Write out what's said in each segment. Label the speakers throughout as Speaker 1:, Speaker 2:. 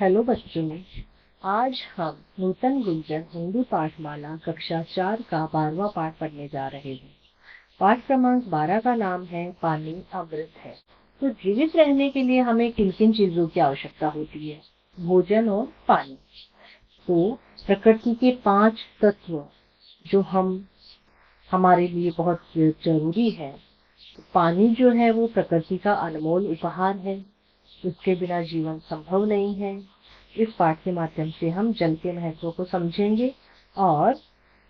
Speaker 1: Hello बच्चों, आज हम नूतन गुंजन हिंदी पाठमाला कक्षा 4 का 12वां पाठ पढ़ने जा रहे हैं। पाठ क्रमांक 12 का नाम है पानी अमृत है। तो जीवित रहने के लिए हमें किन किन चीजों की आवश्यकता होती है? भोजन और पानी। तो प्रकृति के 5 तत्व जो हमारे लिए बहुत जरूरी है। पानी जो है वो प्रकृति का अनमोल उपहार है। उसके बिना जीवन संभव नहीं है। इस पाठ के माध्यम से हम जल के महत्व को समझेंगे और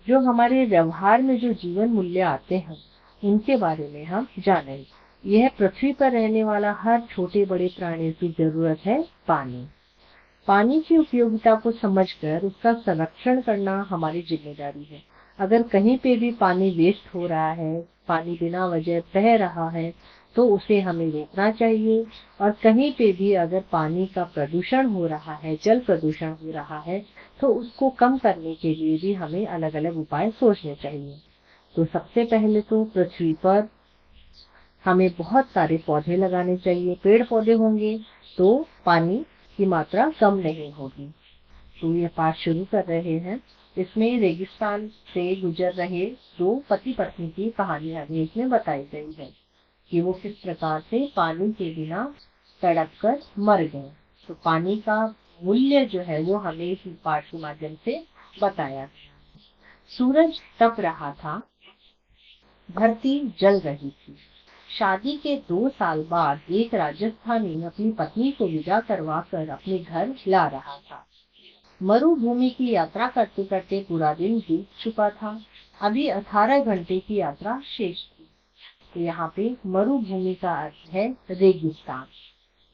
Speaker 1: जो हमारे व्यवहार में जो जीवन मूल्य आते हैं उनके बारे में हम जानेंगे। यह पृथ्वी पर रहने वाला हर छोटे बड़े प्राणी की जरूरत है पानी। पानी की उपयोगिता को समझकर उसका संरक्षण करना हमारी जिम्मेदारी है। अगर कहीं पे भी पानी वेस्ट हो रहा है, पानी बिना वजह बह रहा है, तो उसे हमें रोकना चाहिए। और कहीं पे भी अगर पानी का प्रदूषण हो रहा है, जल प्रदूषण हो रहा है, तो उसको कम करने के लिए भी हमें अलग अलग उपाय सोचने चाहिए। तो सबसे पहले तो पृथ्वी पर हमें बहुत सारे पौधे लगाने चाहिए। पेड़ पौधे होंगे तो पानी की मात्रा कम नहीं होगी। तो ये पाठ शुरू कर रहे हैं। इसमें रेगिस्तान से गुजर रहे दो पति पत्नी की कहानी हमें इसमें बताई गई है कि वो किस प्रकार से पानी के बिना तड़प कर मर गए। तो पानी का मूल्य जो है वो हमें इस पाठ के माध्यम से बताया। सूरज तप रहा था, धरती जल रही थी। शादी के 2 साल बाद एक राजस्थानी अपनी पत्नी को विदा करवा कर अपने घर ला रहा था। मरुभूमि की यात्रा करते करते पूरा दिन बीत चुका था। अभी 18 घंटे की यात्रा शेष थी। तो यहाँ पे मरुभूमि का अर्थ है रेगिस्तान।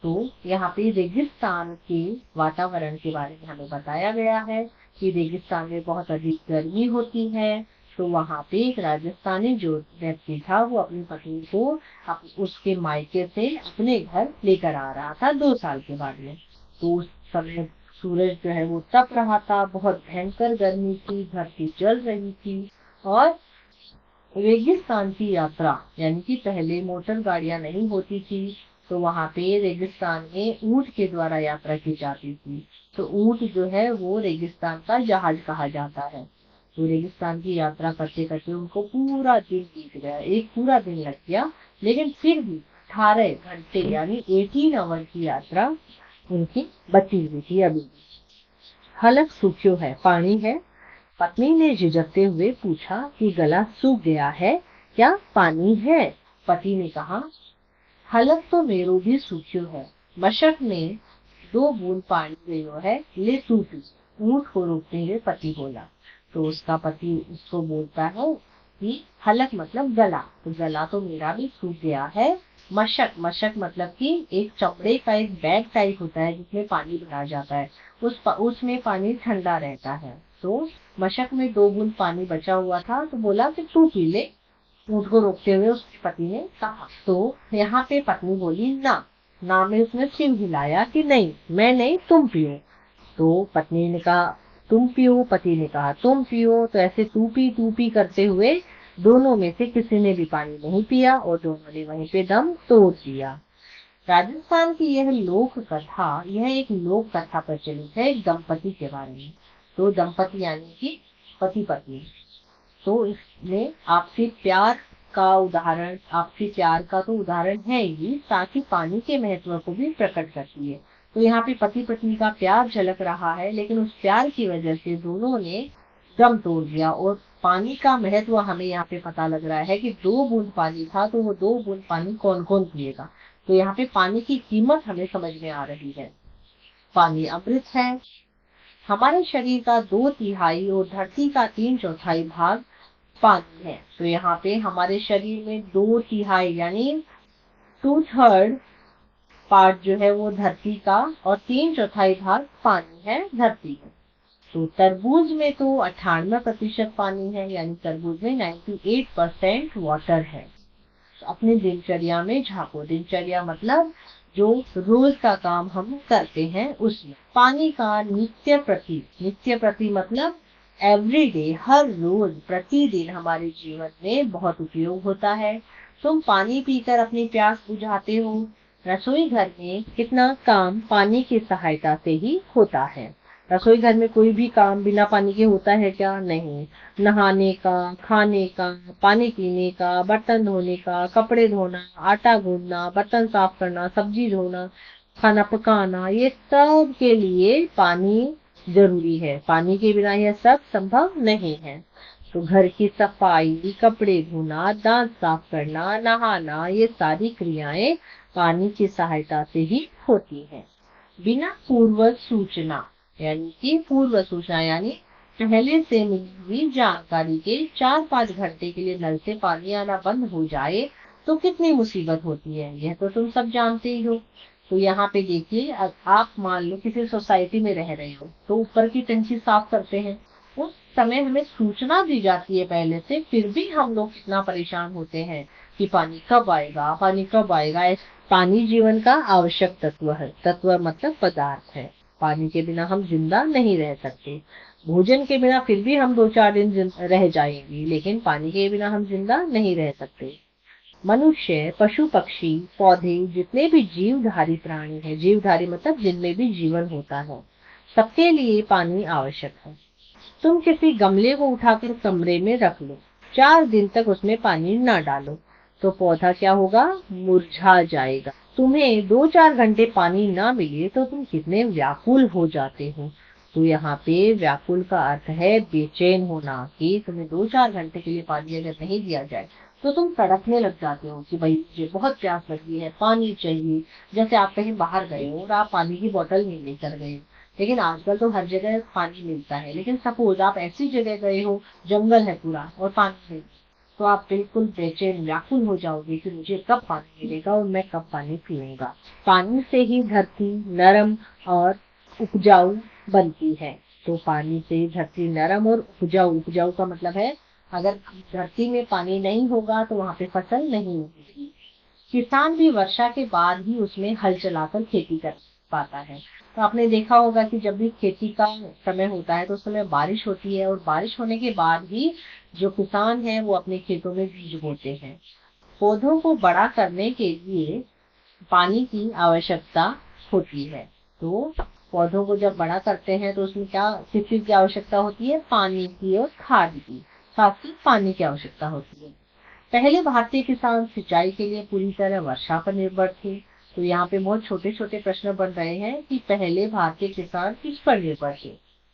Speaker 1: तो यहाँ पे रेगिस्तान के वातावरण के बारे में हमें बताया गया है कि रेगिस्तान में बहुत अधिक गर्मी होती है। तो वहाँ पे एक राजस्थानी जो व्यक्ति था वो अपनी पत्नी को उसके मायके से अपने घर लेकर आ रहा था 2 साल के बाद में। तो उस समय सूरज जो है वो तप रहा था, बहुत भयंकर गर्मी थी, धरती जल रही थी। और रेगिस्तान की यात्रा यानी कि पहले मोटर गाड़ियां नहीं होती थी, तो वहां पे रेगिस्तान में ऊंट के द्वारा यात्रा की जाती थी। तो ऊंट जो है वो रेगिस्तान का जहाज कहा जाता है। तो रेगिस्तान की यात्रा करते करते उनको पूरा दिन बीत गया, एक पूरा दिन लग गया। लेकिन फिर भी 18 घंटे यानी 18 आवर की यात्रा उनकी बची हुई थी। अभी हलक सूख्यो है, पानी है। पत्नी ने झिझकते हुए पूछा कि गला सूख गया है, क्या पानी है? पति ने कहा, हलक तो मेरो भी सूख्यो है, मशक में 2 बूंद पानी गयो है, ले तू पी। ऊंट को रोकते हुए पति बोला। तो उसका पति उसको बोलता है कि हलक मतलब गला, तो गला तो मेरा भी सूख गया है। मशक, मशक मतलब कि एक चमड़े का एक बैग टाइप होता है जिसमें पानी भरा जाता है, उसमें पानी ठंडा रहता है। तो मशक में 2 बूंद पानी बचा हुआ था, तो बोला कि तू पी ले। ऊंट को रोकते हुए उसके पति ने कहा। तो यहाँ पे पत्नी बोली ना में उसने सिर हिलाया कि नहीं, मैं नहीं, तुम पियो। तो पत्नी ने कहा तुम पियो, पति ने कहा तुम पियो। तो ऐसे तू पी करते हुए दोनों में से किसी ने भी पानी नहीं पिया और दोनों ने वहीं पे दम तोड़ दिया। राजस्थान की यह एक लोक कथा प्रचलित है एक दंपति के बारे में। तो दंपति यानी कि पति पत्नी। तो इसमें आपसी प्यार का तो उदाहरण है ही, साथ ही पानी के महत्व को भी प्रकट करती है। तो यहाँ पे पति पत्नी का प्यार झलक रहा है, लेकिन उस प्यार की वजह से दोनों ने दम तोड़ दिया। और पानी का महत्व हमें यहाँ पे पता लग रहा है कि 2 बूंद पानी था, तो वो 2 बूंद पानी कौन कौन पिएगा। तो यहाँ पे पानी की कीमत हमें समझ में आ रही है। पानी अमृत है। हमारे शरीर का 2/3 और धरती का 3/4 भाग पानी है। तो यहाँ पे हमारे शरीर में 2/3 यानी 2/3 पार्ट जो है वो धरती का और 3/4 भाग पानी है धरती का। तो तरबूज में तो 98% पानी है, यानी तरबूज में 98% वाटर है। तो अपनी दिनचर्या में झांको। दिनचर्या मतलब जो रोज का काम हम करते हैं उसमें पानी का नित्य प्रति मतलब एवरीडे, हर रोज प्रतिदिन हमारे जीवन में बहुत उपयोग होता है। तुम पानी पीकर अपनी प्यास बुझाते हो, रसोई घर में कितना काम पानी की सहायता से ही होता है। रसोई घर में कोई भी काम बिना पानी के होता है क्या? नहीं। नहाने का, खाने का, पानी पीने का, बर्तन धोने का, कपड़े धोना, आटा गूंदना, बर्तन साफ करना, सब्जी धोना, खाना पकाना, ये सब के लिए पानी जरूरी है। पानी के बिना यह सब संभव नहीं है। तो घर की सफाई, कपड़े धोना, दांत साफ करना, नहाना, ये सारी क्रियाएं पानी की सहायता से ही होती हैं। बिना पूर्व सूचना यानी पहले से मिली हुई जानकारी के 4-5 घंटे के लिए नल से पानी आना बंद हो जाए तो कितनी मुसीबत होती है, यह तो तुम सब जानते ही हो। तो यहाँ पे देखिए, आप मान लो किसी सोसाइटी में रह रहे हो तो ऊपर की टंकी साफ करते हैं, उस समय हमें सूचना दी जाती है पहले से, फिर भी हम लोग कितना परेशान होते हैं कि पानी कब आएगा, पानी कब आएगा। पानी जीवन का आवश्यक तत्व है। तत्व मतलब पदार्थ है। पानी के बिना हम जिंदा नहीं रह सकते। भोजन के बिना फिर भी हम 2-4 दिन रह जाएंगे, लेकिन पानी के बिना हम जिंदा नहीं रह सकते। मनुष्य, पशु पक्षी, पौधे, जितने भी जीवधारी प्राणी हैं, जीवधारी मतलब जिनमें भी जीवन होता है, सबके लिए पानी आवश्यक है। तुम किसी गमले को उठाकर कमरे में रख लो, 4 दिन तक उसमें पानी न डालो तो पौधा क्या होगा? मुरझा जाएगा। तुम्हें 2-4 घंटे पानी ना मिले तो तुम कितने व्याकुल हो जाते हो। तो यहाँ पे व्याकुल का अर्थ है बेचैन होना, कि तुम्हें 2-4 घंटे के लिए पानी अगर नहीं दिया जाए तो तुम तड़पने लग जाते हो कि भाई मुझे बहुत प्यास लगी है, पानी चाहिए। जैसे आप कहीं बाहर गए हो और आप पानी की बोतल नहीं लेकर गए, लेकिन आजकल तो हर जगह पानी मिलता है, लेकिन सपोज आप ऐसी जगह गए हो, जंगल है पूरा और पानी नहीं, तो आप बिल्कुल बेचैन व्याकुल हो जाओगे कि मुझे कब पानी मिलेगा और मैं कब पानी पीऊंगा। पानी से ही धरती नरम और उपजाऊ बनती है। तो पानी से धरती नरम और उपजाऊ का मतलब है, अगर धरती में पानी नहीं होगा तो वहां पे फसल नहीं होगी। किसान भी वर्षा के बाद ही उसमें हल चलाकर खेती कर पाता है। तो आपने देखा होगा कि जब भी खेती का समय होता है तो उस समय बारिश होती है, और बारिश होने के बाद ही जो किसान है वो अपने खेतों में बीज बोते हैं। पौधों को बड़ा करने के लिए पानी की आवश्यकता होती है। तो पौधों को जब बड़ा करते हैं तो उसमें किस चीज की आवश्यकता होती है? पानी की और खाद की, साथ ही पानी की आवश्यकता होती है। पहले भारतीय किसान सिंचाई के लिए पूरी तरह वर्षा पर निर्भर थे। तो यहाँ पे बहुत छोटे छोटे प्रश्न बन रहे हैं कि पहले भारतीय किसान किस पर निर्भर थे।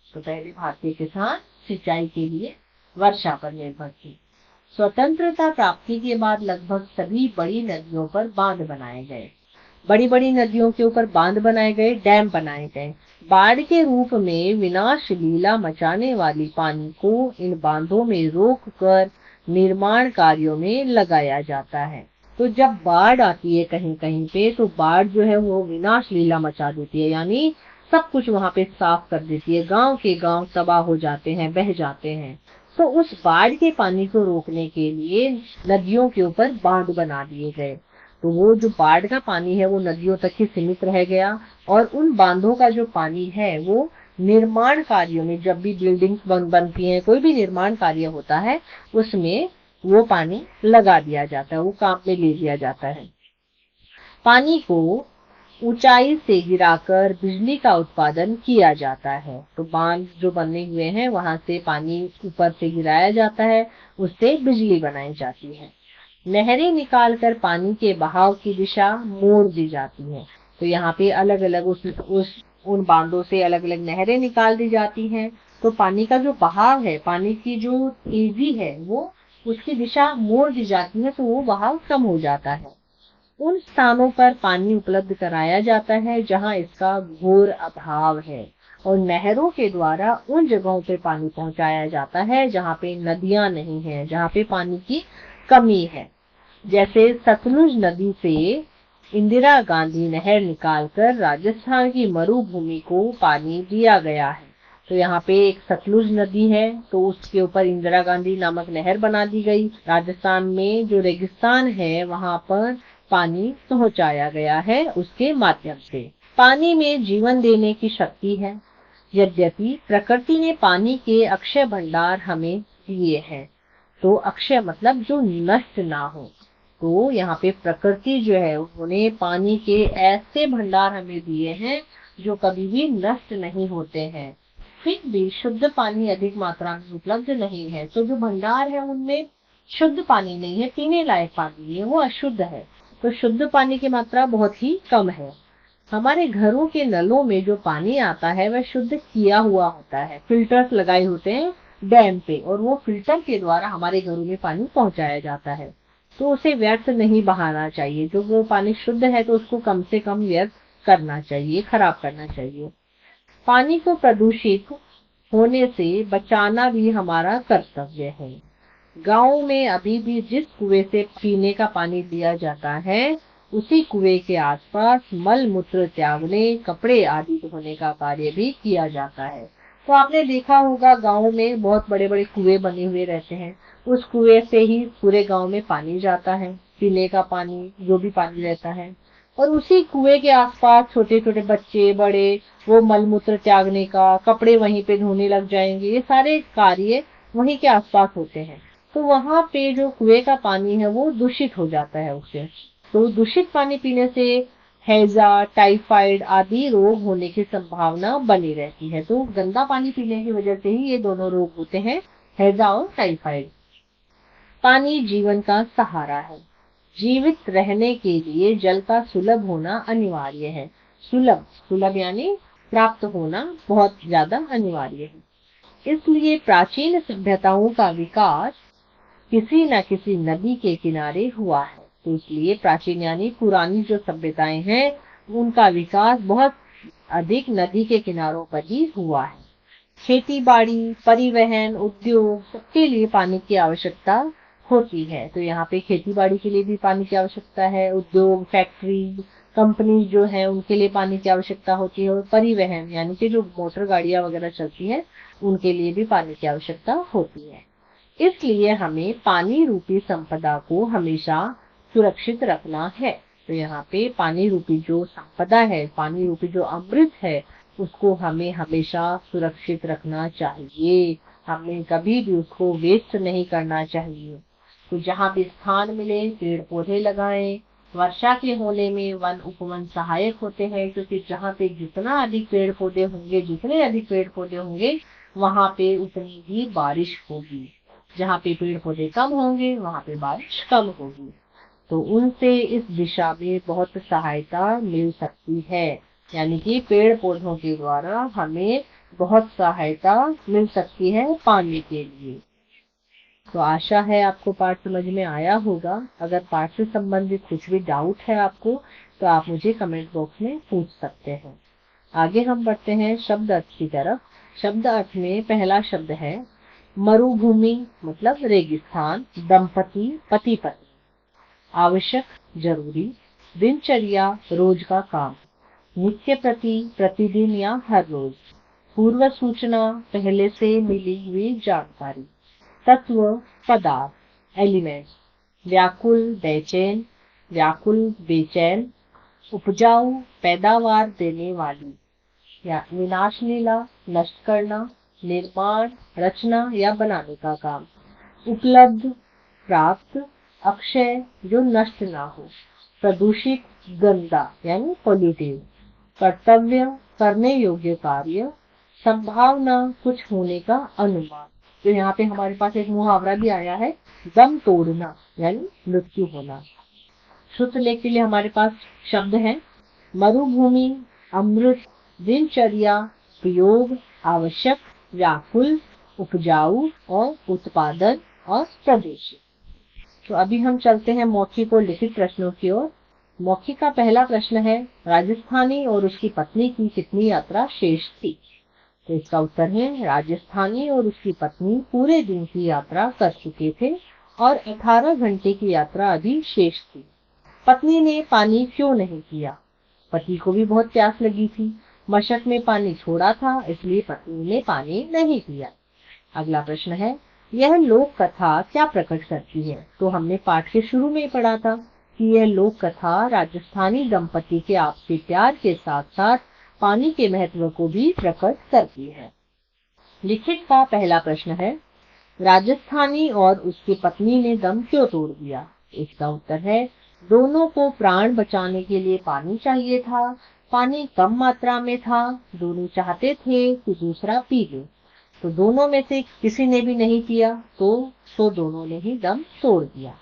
Speaker 1: तो पहले भारतीय किसान सिंचाई के लिए वर्षा पर निर्भर थे। स्वतंत्रता प्राप्ति के बाद लगभग सभी बड़ी नदियों पर बांध बनाए गए। बड़ी बड़ी नदियों के ऊपर बांध बनाए गए, डैम बनाए गए। बाढ़ के रूप में विनाश लीला मचाने वाली पानी को इन बांधों में रोक कर निर्माण कार्यों में लगाया जाता है। तो जब बाढ़ आती है कहीं कहीं पे, तो बाढ़ जो है वो विनाश लीला मचा देती है, यानी सब कुछ वहां पे साफ कर देती है। गांव के गांव तबाह हो जाते हैं, बह जाते हैं। तो उस बाढ़ के पानी को रोकने के लिए नदियों के ऊपर बांध बना दिए गए। तो वो जो बाढ़ का पानी है वो नदियों तक ही सीमित रह गया, और उन बांधों का जो पानी है वो निर्माण कार्यों में, जब भी बिल्डिंग्स बनती हैं, कोई भी निर्माण कार्य होता है, उसमें वो पानी लगा दिया जाता है, वो काम में ले लिया जाता है। पानी को ऊंचाई से गिराकर बिजली का उत्पादन किया जाता है। तो बांध जो बने हुए हैं वहां से पानी ऊपर से गिराया जाता है, उससे बिजली बनाई जाती है। नहरें निकालकर पानी के बहाव की दिशा मोड़ दी जाती है। तो यहाँ पे अलग अलग उन बांधों से अलग अलग नहरें निकाल दी जाती हैं। तो पानी का जो बहाव है, पानी की जो तेजी है, वो उसकी दिशा मोड़ दी जाती है, तो वो बहाव कम हो जाता है। उन स्थानों पर पानी उपलब्ध कराया जाता है जहां इसका घोर अभाव है, और नहरों के द्वारा उन जगहों पे पानी पहुंचाया जाता है जहां पे नदियां नहीं है, जहां पे पानी की कमी है। जैसे सतलुज नदी से इंदिरा गांधी नहर निकालकर राजस्थान की मरुभूमि को पानी दिया गया है। तो यहाँ पे एक सतलुज नदी है, तो उसके ऊपर इंदिरा गांधी नामक नहर बना दी गई। राजस्थान में जो रेगिस्तान है वहां पर पानी पहुंचाया गया है उसके माध्यम से। पानी में जीवन देने की शक्ति है। यद्यपि प्रकृति ने पानी के अक्षय भंडार हमें दिए हैं, तो अक्षय मतलब जो नष्ट ना हो, तो यहाँ पे प्रकृति जो है उन्होंने पानी के ऐसे भंडार हमें दिए हैं जो कभी भी नष्ट नहीं होते हैं। फिर भी शुद्ध पानी अधिक मात्रा में उपलब्ध नहीं है, तो जो भंडार है उनमें शुद्ध पानी नहीं है, पीने लायक पानी नहीं है, वो अशुद्ध है। तो शुद्ध पानी की मात्रा बहुत ही कम है। हमारे घरों के नलों में जो पानी आता है वह शुद्ध किया हुआ होता है, फिल्टर्स लगाए होते हैं डैम पे, और वो फिल्टर के द्वारा हमारे घरों में पानी पहुंचाया जाता है। तो उसे व्यर्थ नहीं बहाना चाहिए। जो वो पानी शुद्ध है तो उसको कम से कम व्यर्थ करना चाहिए, खराब करना चाहिए। पानी को प्रदूषित होने से बचाना भी हमारा कर्तव्य है। गांव में अभी भी जिस कुएं से पीने का पानी लिया जाता है, उसी कुएं के आसपास मल मूत्र त्यागने, कपड़े आदि धोने का कार्य भी किया जाता है। तो आपने देखा होगा गांव में बहुत बड़े बड़े कुएं बने हुए रहते हैं, उस कुएं से ही पूरे गांव में पानी जाता है, पीने का पानी जो भी पानी रहता है। और उसी कुएं के आसपास छोटे छोटे बच्चे बड़े वो मल मूत्र त्यागने का, कपड़े वहीं पे धोने लग जाएंगे, ये सारे कार्य वहीं के आसपास होते हैं। तो वहां पे जो कुएं का पानी है वो दूषित हो जाता है उससे। तो दूषित पानी पीने से हैजा, टाइफाइड आदि रोग होने की संभावना बनी रहती है। तो गंदा पानी पीने की वजह से ही ये दोनों रोग होते हैं, हैजा और टाइफाइड। पानी जीवन का सहारा है। जीवित रहने के लिए जल का सुलभ होना अनिवार्य है। सुलभ सुलभ यानी प्राप्त होना बहुत ज्यादा अनिवार्य है। इसलिए प्राचीन सभ्यताओं का विकास किसी न किसी नदी के किनारे हुआ है। तो इसलिए प्राचीन यानी पुरानी जो सभ्यताएं हैं उनका विकास बहुत अधिक नदी के किनारों पर ही हुआ है। खेती बाड़ी, परिवहन, उद्योग सबके लिए पानी की आवश्यकता होती है। तो यहाँ पे खेती बाड़ी के लिए भी पानी की आवश्यकता है, उद्योग, फैक्ट्री, कंपनी जो है उनके लिए पानी की आवश्यकता होती है, और परिवहन यानी कि जो मोटर गाड़ियां वगैरह चलती हैं उनके लिए भी पानी की आवश्यकता होती है। इसलिए हमें पानी रूपी संपदा को हमेशा सुरक्षित रखना है। तो यहाँ पे पानी रूपी जो संपदा है, पानी रूपी जो अमृत है, उसको हमें हमेशा सुरक्षित रखना चाहिए। हमें कभी भी उसको वेस्ट नहीं करना चाहिए। तो जहाँ भी स्थान मिले पेड़ पौधे लगाएं। वर्षा के होने में वन उपवन सहायक होते हैं, क्योंकि जहाँ पे जितना अधिक पेड़ पौधे होंगे, जितने अधिक पेड़ पौधे होंगे वहां पे उतनी ही बारिश होगी। जहाँ पे पेड़ पौधे कम होंगे वहां पे बारिश कम होगी। तो उनसे इस दिशा में बहुत सहायता मिल सकती है। यानी कि पेड़ पौधों के द्वारा हमें बहुत सहायता मिल सकती है पानी के लिए। तो आशा है आपको पाठ समझ में आया होगा। अगर पाठ से संबंधित कुछ भी डाउट है आपको तो आप मुझे कमेंट बॉक्स में पूछ सकते हैं। आगे हम बढ़ते हैं शब्द अर्थ की तरफ। शब्द अर्थ में पहला शब्द है मरुभूमि, मतलब रेगिस्तान। दंपति, पति पत्नी। आवश्यक, जरूरी। दिनचर्या, रोज का काम। नित्य प्रति, प्रतिदिन या हर रोज। पूर्व सूचना, पहले से मिली हुई जानकारी। तत्व, पदार्थ, एलिमेंट्स। व्याकुल, बेचैन। व्याकुल, बेचैन। उपजाऊ, पैदावार देने वाली। या विनाशलीला, नष्ट करना। निर्माण, रचना या बनाने का काम। उपलब्ध, प्राप्त। अक्षय, जो नष्ट ना हो। प्रदूषित, गंदा यानी पॉल्यूटिव। कर्तव्य, करने योग्य कार्य। संभावना, कुछ होने का अनुमान। तो यहाँ पे हमारे पास एक मुहावरा भी आया है, दम तोड़ना यानी मृत्यु होना। श्रुत लेख के लिए हमारे पास शब्द है मरुभूमि, अमृत, दिनचर्या, प्रयोग, आवश्यक, व्याकुल, उपजाऊ और उत्पादन और प्रदेशी। तो अभी हम चलते हैं मौखिक और लिखित प्रश्नों की ओर। मौखिक का पहला प्रश्न है राजस्थानी और उसकी पत्नी की कितनी यात्रा शेष थी। तो इसका उत्तर है राजस्थानी और उसकी पत्नी पूरे दिन की यात्रा कर चुके थे और 18 घंटे की यात्रा अभी शेष थी। पत्नी ने पानी क्यों नहीं पिया? पति को भी बहुत प्यास लगी थी, मशक में पानी छोड़ा था, इसलिए पत्नी ने पानी नहीं पिया। अगला प्रश्न है यह लोक कथा क्या प्रकट करती है। तो हमने पाठ के शुरू में पढ़ा था कि यह लोक कथा राजस्थानी दंपति के आपसी प्यार के साथ साथ पानी के महत्व को भी प्रकट करती है। लिखित का पहला प्रश्न है राजस्थानी और उसकी पत्नी ने दम क्यों तोड़ दिया। इसका उत्तर है दोनों को प्राण बचाने के लिए पानी चाहिए था। पानी कम मात्रा में था, दोनों चाहते थे कि दूसरा पी ले, तो दोनों में से किसी ने भी नहीं पिया तो दोनों ने ही दम तोड़ दिया।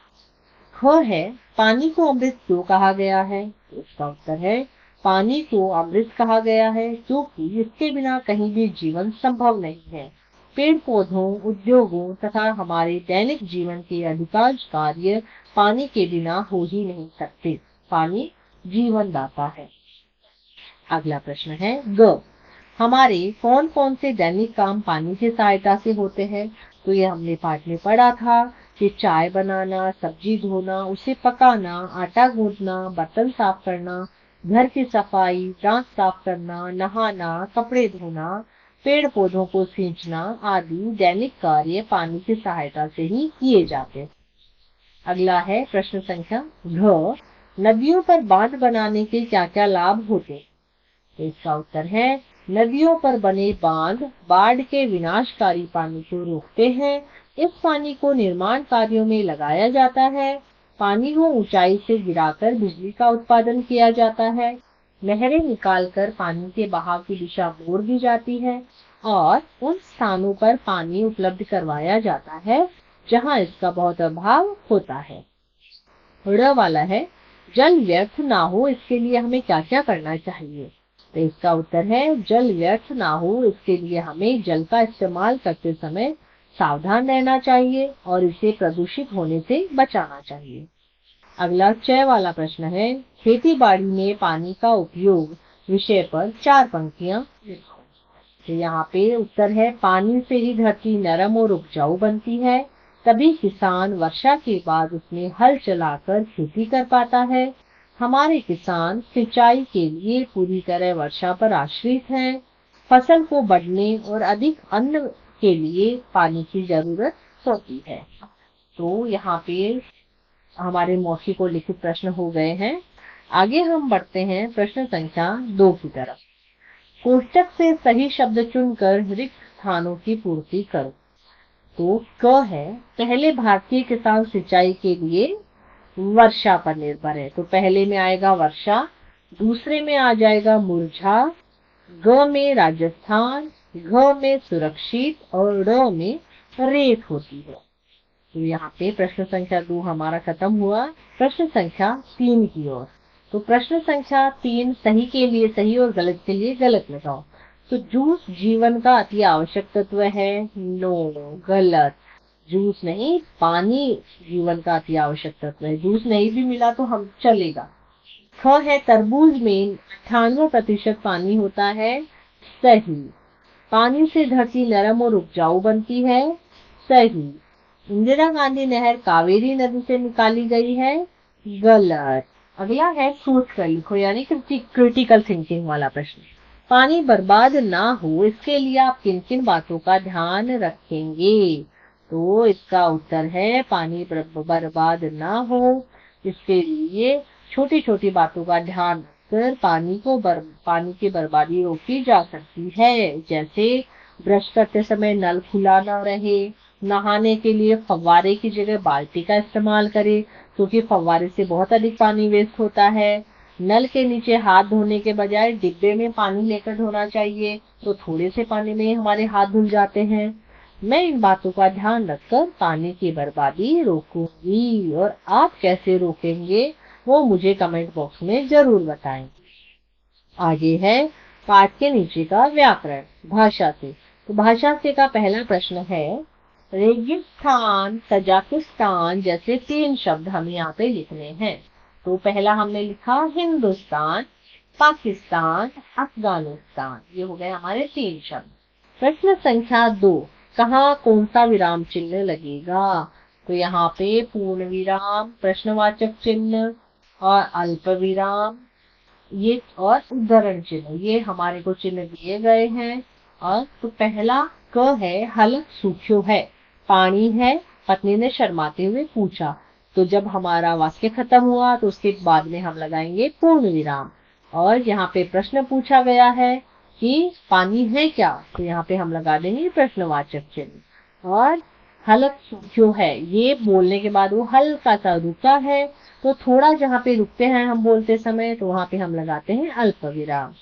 Speaker 1: ख है पानी को अमृत क्यों कहा गया है? तो इसका उत्तर है पानी को अमृत कहा गया है क्योंकि इसके बिना कहीं भी जीवन संभव नहीं है। पेड़ पौधों, उद्योगों तथा हमारे दैनिक जीवन के अधिकांश कार्य पानी के बिना हो ही नहीं सकते। पानी जीवन दाता है। अगला प्रश्न है ग, हमारे कौन कौन से दैनिक काम पानी की सहायता से होते हैं? तो ये हमने पाठ में पढ़ा था कि चाय बनाना, सब्जी धोना, उसे पकाना, आटा गूंथना, बर्तन साफ करना, घर की सफाई, दांत साफ करना, नहाना, कपड़े धोना, पेड़ पौधों को सींचना आदि दैनिक कार्य पानी की सहायता से ही किए जाते हैं। अगला है प्रश्न संख्या घ, नदियों पर बांध बनाने के क्या क्या लाभ होते हैं? तो इसका उत्तर है नदियों पर बने बांध बाढ़ के विनाशकारी पानी को रोकते हैं। इस पानी को निर्माण कार्यों में लगाया जाता है। पानी को ऊंचाई से गिराकर बिजली का उत्पादन किया जाता है। नहरें निकालकर पानी के बहाव की दिशा मोड़ दी जाती है और उन स्थानों पर पानी उपलब्ध करवाया जाता है जहां इसका बहुत अभाव होता है। ड़ वाला है जल व्यर्थ ना हो इसके लिए हमें क्या क्या करना चाहिए? तो इसका उत्तर है जल व्यर्थ ना हो इसके लिए हमें जल का इस्तेमाल करते समय सावधान रहना चाहिए और इसे प्रदूषित होने से बचाना चाहिए। अगला च वाला प्रश्न है खेती बाड़ी में पानी का उपयोग विषय पर 4 पंक्तियां लिखो। तो यहाँ पे उत्तर है पानी से ही धरती नरम और उपजाऊ बनती है, तभी किसान वर्षा के बाद उसमें हल चलाकर खेती कर पाता है। हमारे किसान सिंचाई के लिए पूरी तरह वर्षा पर आश्रित हैं। फसल को बढ़ने और अधिक अन्न के लिए पानी की जरूरत होती है। तो यहाँ पे हमारे मौखिक को लिखित प्रश्न हो गए हैं। आगे हम बढ़ते हैं प्रश्न संख्या 2 की तरफ। कोष्टक से सही शब्द चुनकर रिक्त स्थानों की पूर्ति करो। तो क है पहले भारतीय किसान सिंचाई के लिए वर्षा पर निर्भर है, तो पहले में आएगा वर्षा, दूसरे में आ जाएगा मुरझा, ग में राजस्थान, घ में सुरक्षित और ड़ में रेत होती है। तो यहाँ पे प्रश्न संख्या 2 हमारा खत्म हुआ। प्रश्न संख्या 3 की ओर। तो प्रश्न संख्या 3 सही के लिए सही और गलत के लिए गलत लगाओ। तो जूस जीवन का अति आवश्यक तत्व है। नो, गलत। जूस नहीं, पानी जीवन का अति आवश्यक तत्व है। जूस नहीं भी मिला तो हम चलेगा। ख है तरबूज में 98% पानी होता है। सही। पानी से धरती नरम और उपजाऊ बनती है। सही। इंदिरा गांधी नहर कावेरी नदी से निकाली गई है। गलत। अगला है सोच कर लिखो यानी क्रिटिकल थिंकिंग वाला प्रश्न। पानी बर्बाद ना हो इसके लिए आप किन किन बातों का ध्यान रखेंगे? तो इसका उत्तर है पानी बर्बाद ना हो इसके लिए छोटी छोटी बातों का ध्यान रखकर पानी की बर्बादी रोकी जा सकती है। जैसे ब्रश करते समय नल खुला ना रहे, नहाने के लिए फव्वारे की जगह बाल्टी का इस्तेमाल करें क्योंकि फव्वारे से बहुत अधिक पानी वेस्ट होता है। नल के नीचे हाथ धोने के बजाय डिब्बे में पानी लेकर धोना चाहिए, तो थोड़े से पानी में हमारे हाथ धुल जाते हैं। मैं इन बातों का ध्यान रखकर पानी की बर्बादी रोकूंगी और आप कैसे रोकेंगे वो मुझे कमेंट बॉक्स में जरूर बताएं। आगे है पाठ के नीचे का व्याकरण भाषा से। तो भाषा से का पहला प्रश्न है रेगिस्तान, तजाकिस्तान जैसे 3 शब्द हमें यहाँ पे लिखने हैं। तो पहला हमने लिखा हिंदुस्तान, पाकिस्तान, अफगानिस्तान। ये हो गए हमारे 3 शब्द। प्रश्न संख्या 2, कहाँ कौन सा विराम चिन्ह लगेगा? तो यहाँ पे पूर्ण विराम, प्रश्नवाचक चिन्ह और अल्प विराम ये और उद्धरण चिन्ह ये हमारे को चिन्ह दिए गए हैं। और तो पहला क है हलक सूख्यो है, पानी है, पत्नी ने शर्माते हुए पूछा। तो जब हमारा वाक्य खत्म हुआ तो उसके बाद में हम लगाएंगे पूर्ण विराम। और यहाँ पे प्रश्न पूछा गया है कि पानी है क्या, तो यहाँ पे हम लगा देंगे प्रश्नवाचक चिन्ह। और हलक जो है ये बोलने के बाद वो हल्का सा रुका है, तो थोड़ा जहाँ पे रुकते हैं हम बोलते समय तो वहां पे हम लगाते हैं अल्प विराम।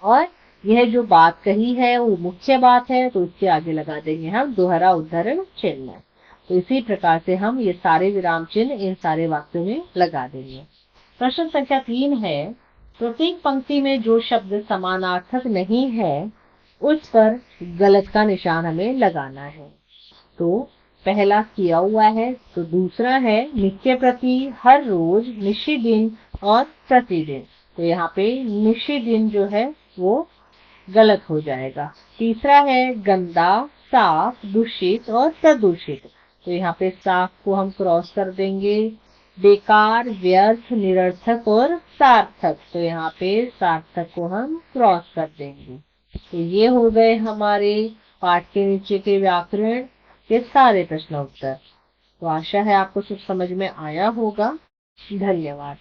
Speaker 1: और यह जो बात कही है वो मुख्य बात है, तो इसके आगे लगा देंगे हम दोहरा उद्धरण चिन्ह। तो इसी प्रकार से हम ये सारे विराम चिन्ह इन सारे वाक्यों में लगा देंगे। प्रश्न संख्या 3 है, प्रत्येक पंक्ति में जो शब्द समानार्थक नहीं है उस पर गलत का निशान हमें लगाना है। तो पहला किया हुआ है, तो दूसरा है नित्य प्रति, हर रोज, निश्चित दिन और प्रतिदिन। तो यहाँ पे निश्चित दिन जो है वो गलत हो जाएगा। तीसरा है गंदा, साफ, दूषित और प्रदूषित। तो यहाँ पे साफ को हम क्रॉस कर देंगे। बेकार, व्यर्थ, निरर्थक और सार्थक। तो यहाँ पे सार्थक को हम क्रॉस कर देंगे। तो ये हो गए हमारे पाठ के नीचे के व्याकरण के सारे प्रश्न उत्तर। तो आशा है आपको सब समझ में आया होगा। धन्यवाद।